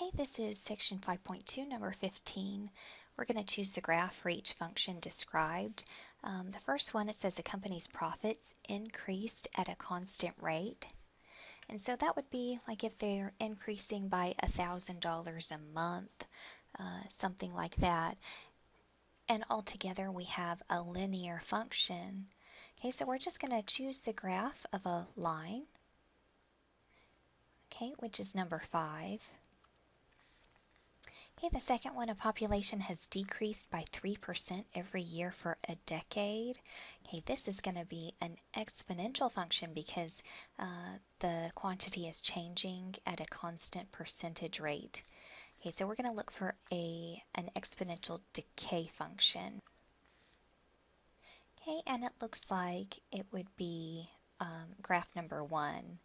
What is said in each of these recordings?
Okay, this is section 5.2, number 15. We're going to choose the graph for each function described. The first one, it says the company's profits increased at a constant rate. And so that would be like if they're increasing by $1,000 a month, something like that. And altogether we have a linear function. Okay, so we're just going to choose the graph of a line, okay, which is number 5. Okay, the second one, a population has decreased by 3% every year for a decade. Okay, this is going to be an exponential function because the quantity is changing at a constant percentage rate. Okay, so we're going to look for an exponential decay function. Okay, and it looks like it would be graph number 1.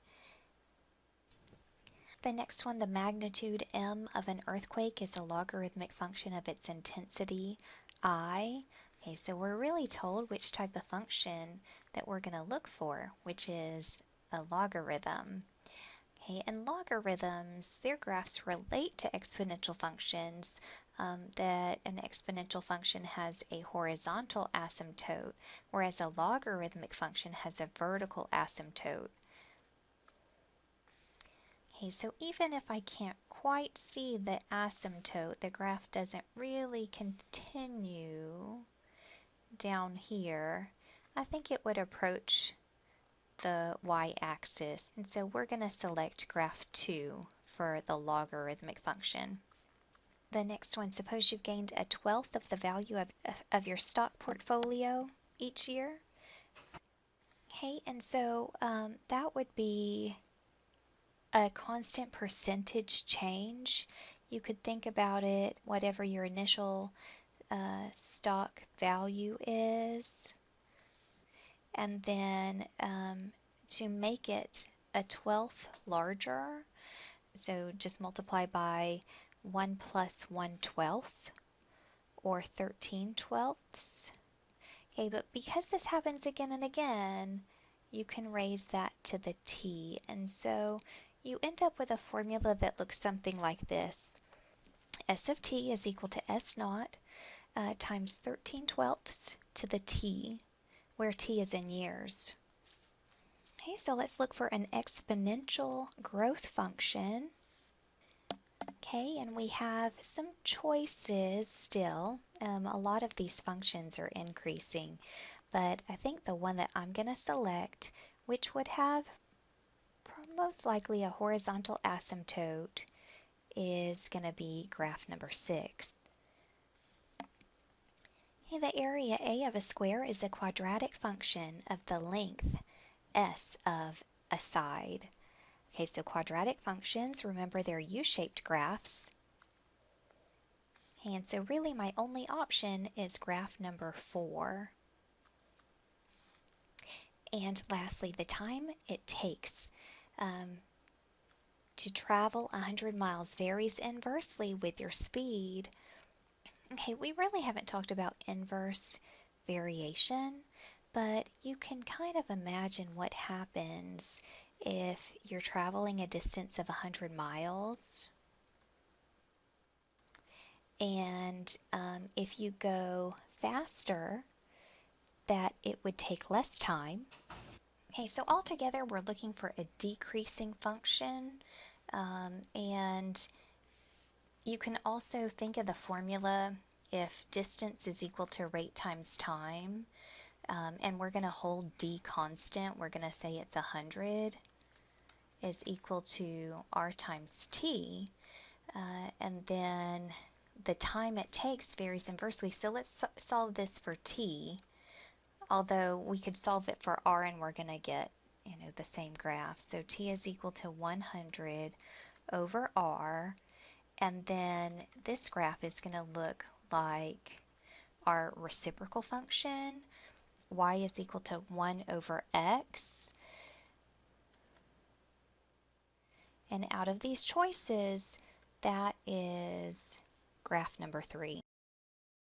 The next one, the magnitude m of an earthquake is a logarithmic function of its intensity I. Okay, so we're really told which type of function that we're going to look for, which is a logarithm. Okay, and logarithms, their graphs relate to exponential functions, that an exponential function has a horizontal asymptote, whereas a logarithmic function has a vertical asymptote. Okay, so even if I can't quite see the asymptote, the graph doesn't really continue down here. I think it would approach the y-axis, and so we're going to select graph 2 for the logarithmic function. The next one, suppose you've gained 1/12 of the value of your stock portfolio each year. Okay, and so that would be a constant percentage change. You could think about it, whatever your initial stock value is, and then to make it 1/12 larger, so just multiply by 1 plus 1/12 or 13/12. Okay, but because this happens again and again, you can raise that to the t, and so you end up with a formula that looks something like this. S of t is equal to S naught times 13/12 to the t, where t is in years. Okay, so let's look for an exponential growth function. Okay, and we have some choices still. A lot of these functions are increasing, but I think the one that I'm going to select, which would have most likely a horizontal asymptote, is going to be graph number 6. Okay, the area A of a square is a quadratic function of the length S of a side. Okay, so quadratic functions, remember they're U-shaped graphs. And so really my only option is graph number 4. And lastly, the time it takes to travel 100 miles varies inversely with your speed. Okay, we really haven't talked about inverse variation, but you can kind of imagine what happens if you're traveling a distance of 100 miles. And if you go faster, that it would take less time. Okay, so altogether we're looking for a decreasing function, and you can also think of the formula if distance is equal to rate times time, and we're going to hold d constant, we're going to say it's 100, is equal to r times t, and then the time it takes varies inversely. So let's solve this for t, although we could solve it for r and we're going to get the same graph. So t is equal to 100 over r, and then this graph is going to look like our reciprocal function. Y is equal to 1 over x. And out of these choices, that is graph number 3.